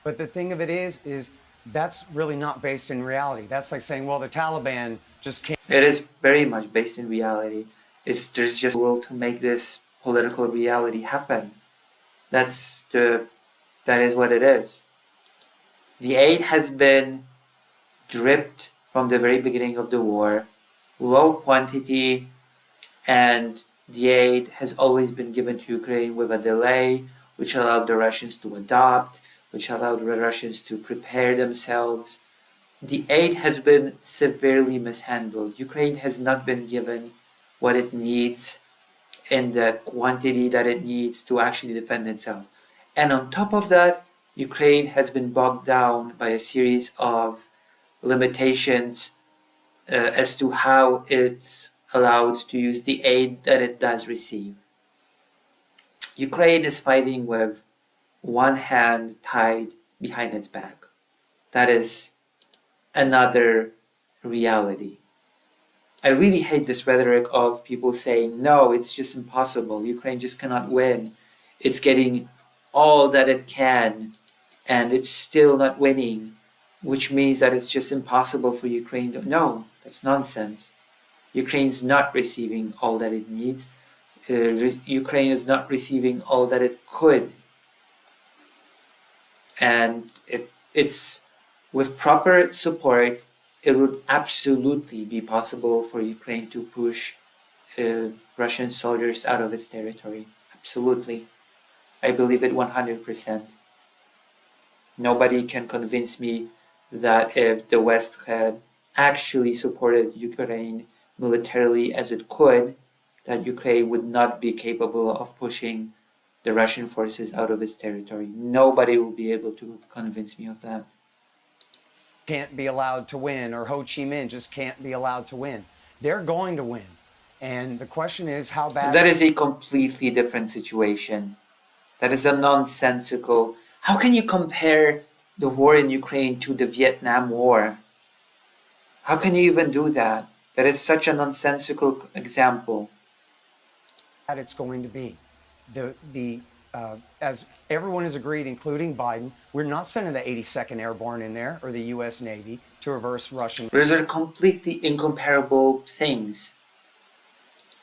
But the thing of it is that's really not based in reality. That's like saying, well, the Taliban just can't. It is very much based in reality. There's just a will to make this political reality happen. That is what it is. The aid has been dripped from the very beginning of the war, low quantity, and the aid has always been given to Ukraine with a delay, which allowed the Russians to adopt, which allowed the Russians to prepare themselves. The aid has been severely mishandled. Ukraine has not been given what it needs in the quantity that it needs to actually defend itself. And on top of that, Ukraine has been bogged down by a series of limitations as to how it's allowed to use the aid that it does receive. Ukraine is fighting with one hand tied behind its back. That is another reality. I really hate this rhetoric of people saying, no, it's just impossible. Ukraine just cannot win. It's getting all that it can and it's still not winning, which means that it's just impossible for Ukraine to... No, that's nonsense. Ukraine's not receiving all that it needs. Ukraine is not receiving all that it could. And it's with proper support, it would absolutely be possible for Ukraine to push Russian soldiers out of its territory. Absolutely. I believe it 100%. Nobody can convince me that if the West had actually supported Ukraine militarily as it could, that Ukraine would not be capable of pushing the Russian forces out of its territory. Nobody will be able to convince me of that. Can't be allowed to win, or Ho Chi Minh just can't be allowed to win. They're going to win. And the question is how bad... That is a completely different situation. That is a nonsensical... How can you compare the war in Ukraine to the Vietnam War? How can you even do that? That is such a nonsensical example. It's going to be. As everyone has agreed, including Biden, we're not sending the 82nd Airborne in there, or the U.S. Navy, to reverse Russian... Those are completely incomparable things.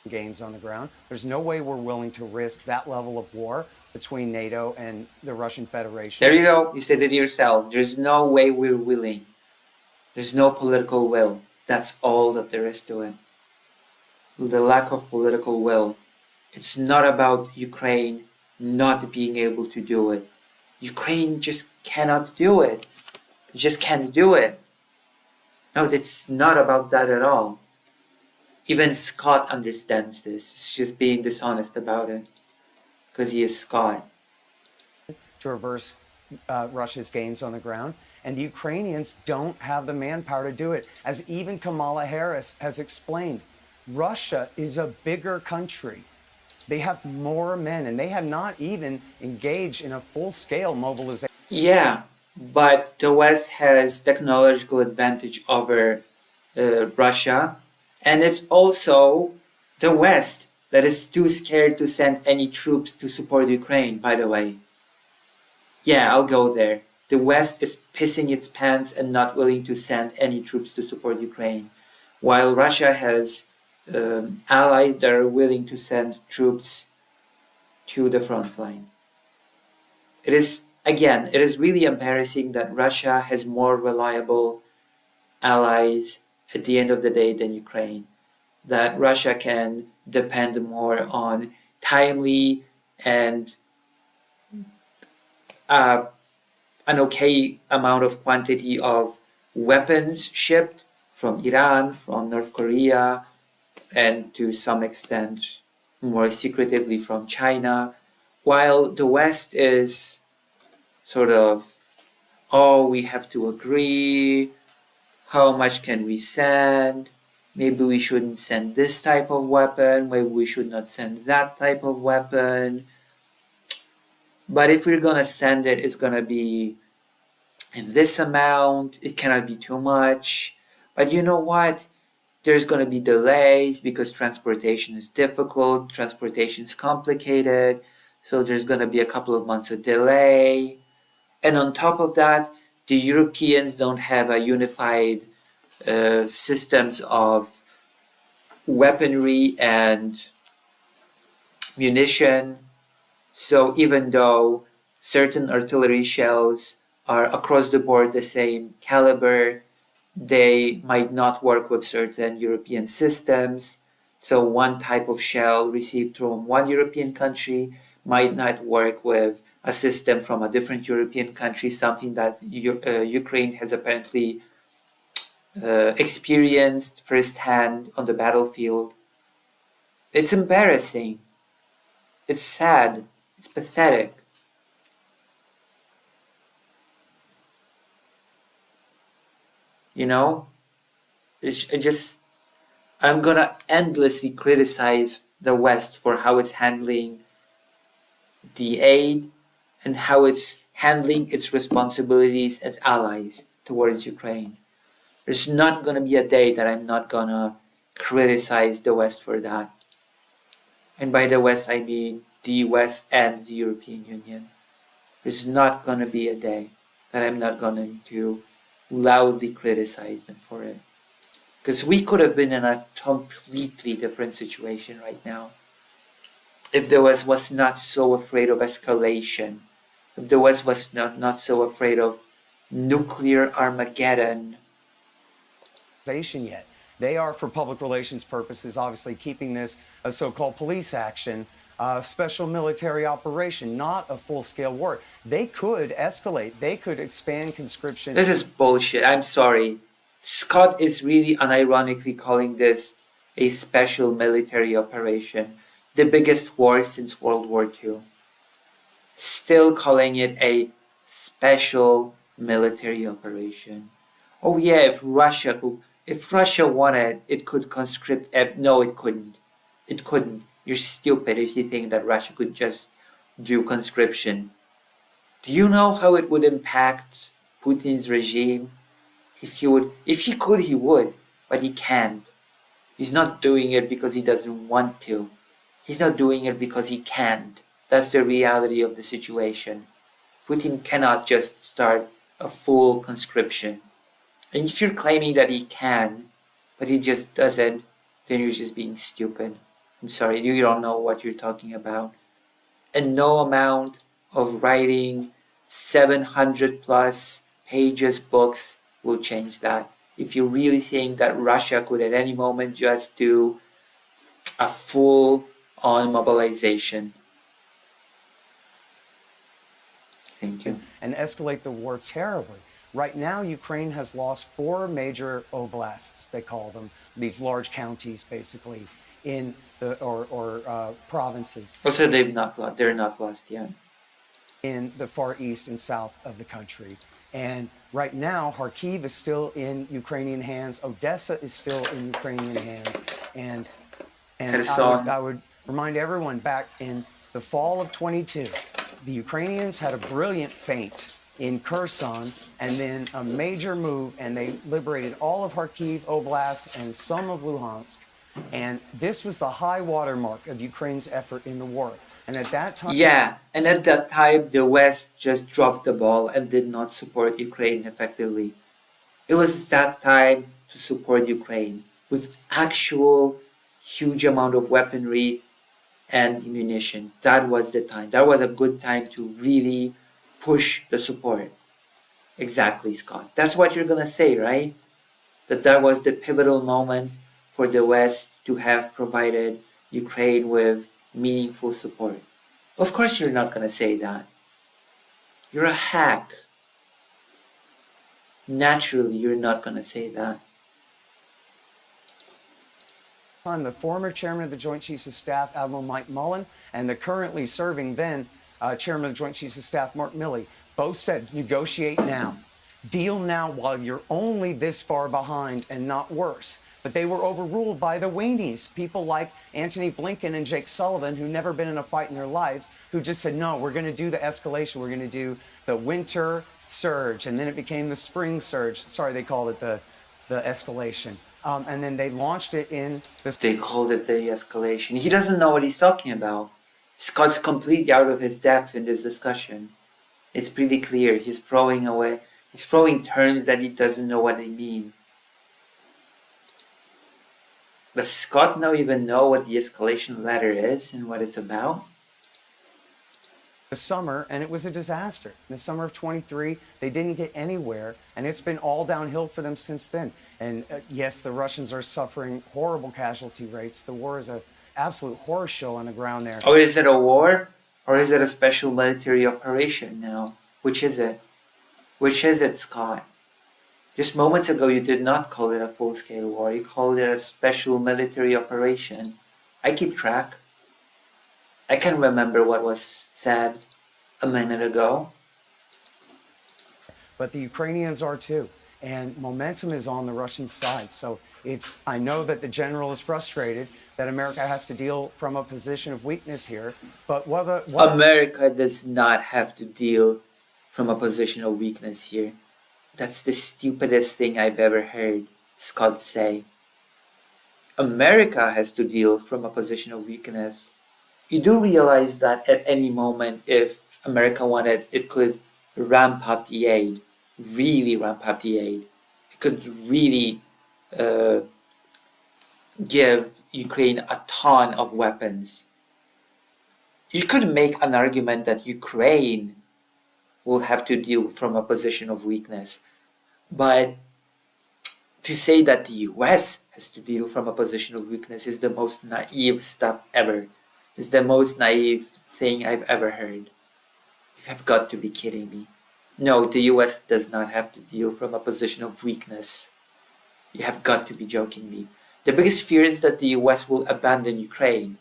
...gains on the ground. There's no way we're willing to risk that level of war between NATO and the Russian Federation. There you go. You said it yourself. There's no way we're willing. There's no political will. That's all that there is to it. The lack of political will. It's not about Ukraine not being able to do it. Ukraine just cannot do it. You just can't do it. No, it's not about that at all. Even Scott understands this. It's just being dishonest about it. Because he is Scott. To reverse Russia's gains on the ground. And the Ukrainians don't have the manpower to do it. As even Kamala Harris has explained, Russia is a bigger country. They have more men, and they have not even engaged in a full-scale mobilization. Yeah, but the West has technological advantage over Russia, and it's also the West that is too scared to send any troops to support Ukraine, by the way. Yeah, I'll go there. The West is pissing its pants and not willing to send any troops to support Ukraine, while Russia has allies that are willing to send troops to the front line. It is really embarrassing that Russia has more reliable allies at the end of the day than Ukraine. That Russia can depend more on timely and an okay amount of quantity of weapons shipped from Iran, from North Korea, and to some extent more secretively from China, while the West is sort of, oh, we have to agree, how much can we send, maybe we shouldn't send this type of weapon, maybe we should not send that type of weapon, but if we're gonna send it, it's gonna be in this amount, it cannot be too much, but you know what? There's going to be delays because transportation is difficult, transportation is complicated, so there's going to be a couple of months of delay. And on top of that, the Europeans don't have a unified systems of weaponry and munition. So even though certain artillery shells are across the board the same caliber, they might not work with certain European systems. So one type of shell received from one European country might not work with a system from a different European country, something that Ukraine has apparently experienced firsthand on the battlefield. It's embarrassing. It's sad. It's pathetic. You know, I'm gonna endlessly criticize the West for how it's handling the aid and how it's handling its responsibilities as allies towards Ukraine. There's not gonna be a day that I'm not gonna criticize the West for that. And by the West, I mean the West and the European Union. There's not gonna be a day that I'm not going to loudly criticize them for it. Because we could have been in a completely different situation right now if the West was not so afraid of escalation, if the West was not so afraid of nuclear Armageddon. Yet. They are, for public relations purposes, obviously keeping this a so-called police action, special military operation, not a full-scale war. They could escalate. They could expand conscription. This is bullshit. I'm sorry. Scott is really unironically calling this a special military operation, the biggest war since World War II. Still calling it a special military operation. Oh yeah, if Russia wanted, it could conscript. No, it couldn't. It couldn't. You're stupid if you think that Russia could just do conscription. Do you know how it would impact Putin's regime? If he could, he would, but he can't. He's not doing it because he doesn't want to. He's not doing it because he can't. That's the reality of the situation. Putin cannot just start a full conscription. And if you're claiming that he can, but he just doesn't, then you're just being stupid. I'm sorry, you don't know what you're talking about. And no amount of writing 700 plus pages books will change that. If you really think that Russia could at any moment just do a full-on mobilization. Thank you. And escalate the war terribly. Right now, Ukraine has lost 4 major oblasts, they call them, these large counties, basically, in the provinces. Also, they're not lost yet. In the far east and south of the country. And right now, Kharkiv is still in Ukrainian hands. Odessa is still in Ukrainian hands. And I would remind everyone, back in the fall of 22, the Ukrainians had a brilliant feint in Kherson, and then a major move, and they liberated all of Kharkiv Oblast and some of Luhansk. And this was the high watermark of Ukraine's effort in the war. And at that time... Yeah, and at that time, the West just dropped the ball and did not support Ukraine effectively. It was that time to support Ukraine with actual huge amount of weaponry and ammunition. That was the time. That was a good time to really push the support. Exactly, Scott. That's what you're going to say, right? That was the pivotal moment for the West to have provided Ukraine with meaningful support. Of course you're not going to say that. You're a hack. Naturally, you're not going to say that. The former chairman of the Joint Chiefs of Staff, Admiral Mike Mullen, and the currently serving then chairman of the Joint Chiefs of Staff, Mark Milley, both said, negotiate now. Deal now while you're only this far behind and not worse. But they were overruled by the weenies, people like Antony Blinken and Jake Sullivan, who never been in a fight in their lives, who just said, no, we're going to do the escalation. We're going to do the winter surge. And then it became the spring surge. Sorry, they called it the escalation. And then they launched it in the... They called it the escalation. He doesn't know what he's talking about. Scott's completely out of his depth in this discussion. It's pretty clear. He's He's throwing terms that he doesn't know what they mean. Does Scott now even know what the escalation ladder is and what it's about? The summer, and it was a disaster. In the summer of 23, they didn't get anywhere, and it's been all downhill for them since then. And yes, the Russians are suffering horrible casualty rates. The war is an absolute horror show on the ground there. Or is it a war? Or is it a special military operation now? Which is it? Which is it, Scott? Just moments ago, you did not call it a full-scale war. You called it a special military operation. I keep track. I can remember what was said a minute ago. But the Ukrainians are too. And momentum is on the Russian side. So I know that the general is frustrated that America has to deal from a position of weakness here. But America does not have to deal from a position of weakness here. That's the stupidest thing I've ever heard Scott say. America has to deal from a position of weakness. You do realize that at any moment, if America wanted, it could ramp up the aid, really ramp up the aid. It could really give Ukraine a ton of weapons. You could make an argument that Ukraine will have to deal from a position of weakness. But to say that the US has to deal from a position of weakness is the most naive stuff ever. It's the most naive thing I've ever heard. You have got to be kidding me. No, the US does not have to deal from a position of weakness. You have got to be joking me. The biggest fear is that the US will abandon Ukraine,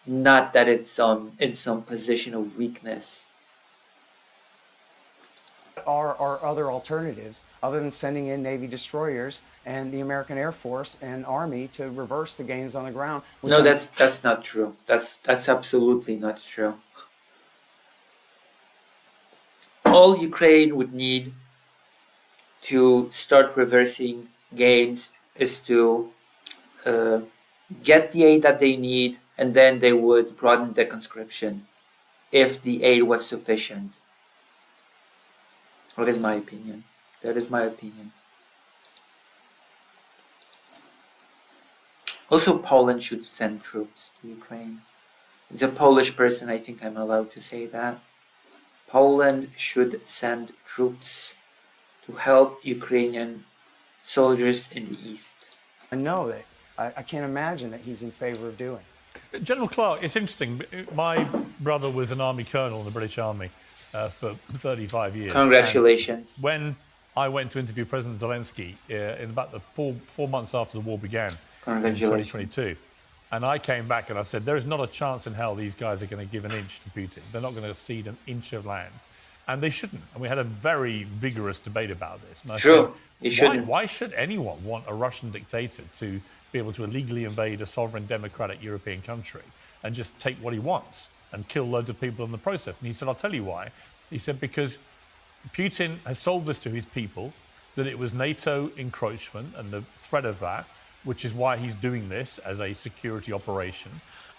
not that it's in some position of weakness. Are other alternatives other than sending in Navy destroyers and the American Air Force and Army to reverse the gains on the ground? No, that's not true. That's absolutely not true. All Ukraine would need to start reversing gains is to get the aid that they need, and then they would broaden the conscription if the aid was sufficient. That is my opinion. That is my opinion. Also, Poland should send troops to Ukraine. As a Polish person, I think I'm allowed to say that. Poland should send troops to help Ukrainian soldiers in the east. I know that. I can't imagine that he's in favor of doing. General Clark, it's interesting. My brother was an army colonel in the British Army for 35 years. Congratulations. And when I went to interview President Zelensky in about the four months after the war began in 2022, and I came back and I said, there is not a chance in hell these guys are going to give an inch to Putin. They're not going to cede an inch of land. And they shouldn't. And we had a very vigorous debate about this. And I said, why should anyone want a Russian dictator to be able to illegally invade a sovereign democratic European country and just take what he wants and kill loads of people in the process? And he said, I'll tell you why. He said, because Putin has sold this to his people, that it was NATO encroachment and the threat of that, which is why he's doing this as a security operation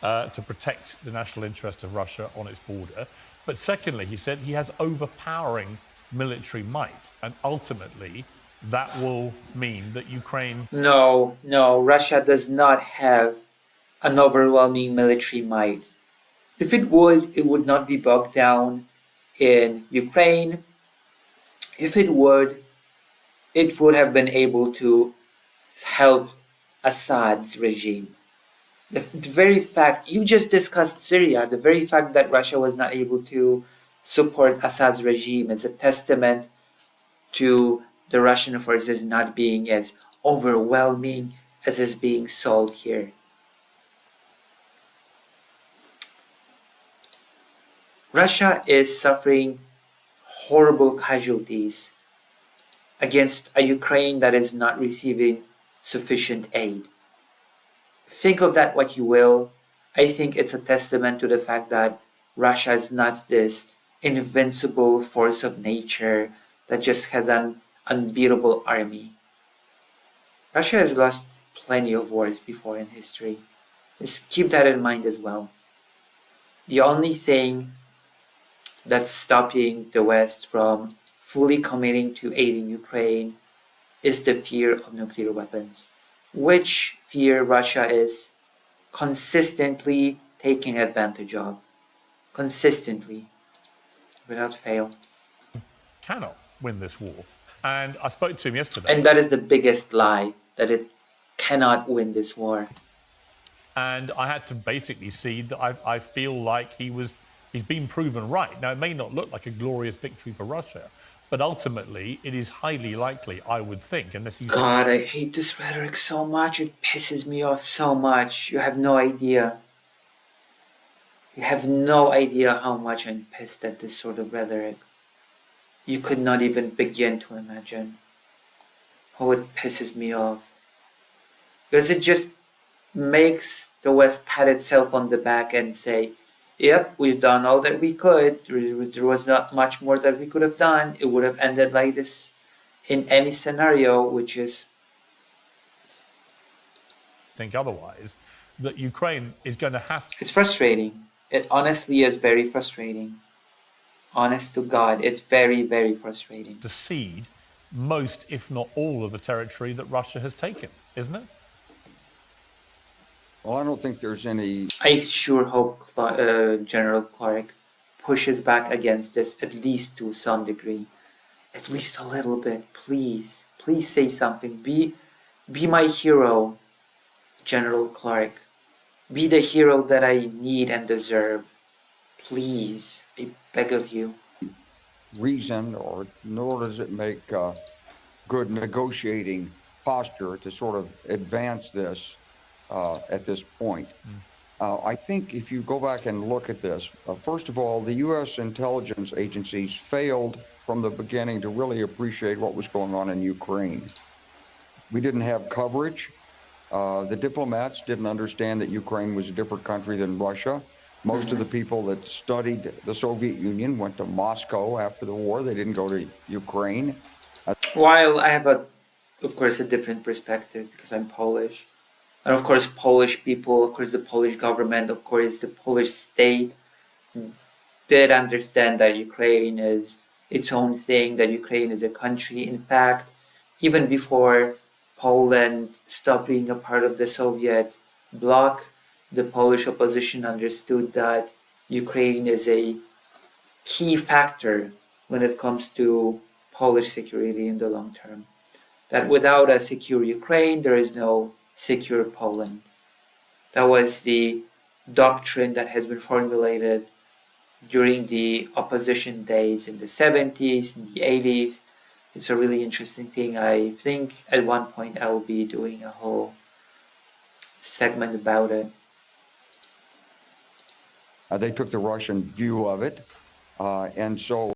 to protect the national interest of Russia on its border. But secondly, he said he has overpowering military might, and ultimately that will mean that Ukraine... No, Russia does not have an overwhelming military might. If it would not be bogged down in Ukraine. If it would have been able to help Assad's regime. The very fact, you just discussed Syria, the very fact that Russia was not able to support Assad's regime is a testament to the Russian forces not being as overwhelming as is being sold here. Russia is suffering horrible casualties against a Ukraine that is not receiving sufficient aid. Think of that what you will. I think it's a testament to the fact that Russia is not this invincible force of nature that just has an unbeatable army. Russia has lost plenty of wars before in history. Just keep that in mind as well. The only thing that's stopping the West from fully committing to aiding Ukraine is the fear of nuclear weapons, which fear Russia is consistently taking advantage of. Consistently, without fail. Cannot win this war. And I spoke to him yesterday. And that is the biggest lie, that it cannot win this war. And I had to basically see that I feel like he's been proven right. Now, it may not look like a glorious victory for Russia, but ultimately it is highly likely, I would think, unless you... God, I hate this rhetoric so much. It pisses me off so much. You have no idea. You have no idea how much I'm pissed at this sort of rhetoric. You could not even begin to imagine how it pisses me off. Because it just makes the West pat itself on the back and say, yep, we've done all that we could. There was not much more that we could have done. It would have ended like this in any scenario, which is... think otherwise, that Ukraine is going to have to... It's frustrating. It honestly is very frustrating. Honest to God, it's very, very frustrating. to cede most, if not all, of the territory that Russia has taken, isn't it? Well, I don't think there's any. I sure hope General Clark pushes back against this, at least to some degree. At least a little bit. Please. Please say something. Be my hero, General Clark. Be the hero that I need and deserve. Please. I beg of you. Reason, or nor does it make good negotiating posture to sort of advance this at this point. I think if you go back and look at this, first of all, the U.S. intelligence agencies failed from the beginning to really appreciate what was going on in Ukraine. We didn't have coverage. The diplomats didn't understand that Ukraine was a different country than Russia. Most of the people that studied the Soviet Union went to Moscow after the war. They didn't go to Ukraine. While I have of course, a different perspective because I'm Polish. And of course, Polish people, of course, the Polish government, of course, the Polish state did understand that Ukraine is its own thing, that Ukraine is a country. In fact, even before Poland stopped being a part of the Soviet bloc, the Polish opposition understood that Ukraine is a key factor when it comes to Polish security in the long term. That without a secure Ukraine, there is no secure Poland. That was the doctrine that has been formulated during the opposition days in the 70s, in the 80s. It's a really interesting thing. I think at one point I will be doing a whole segment about it. They took the Russian view of it. And so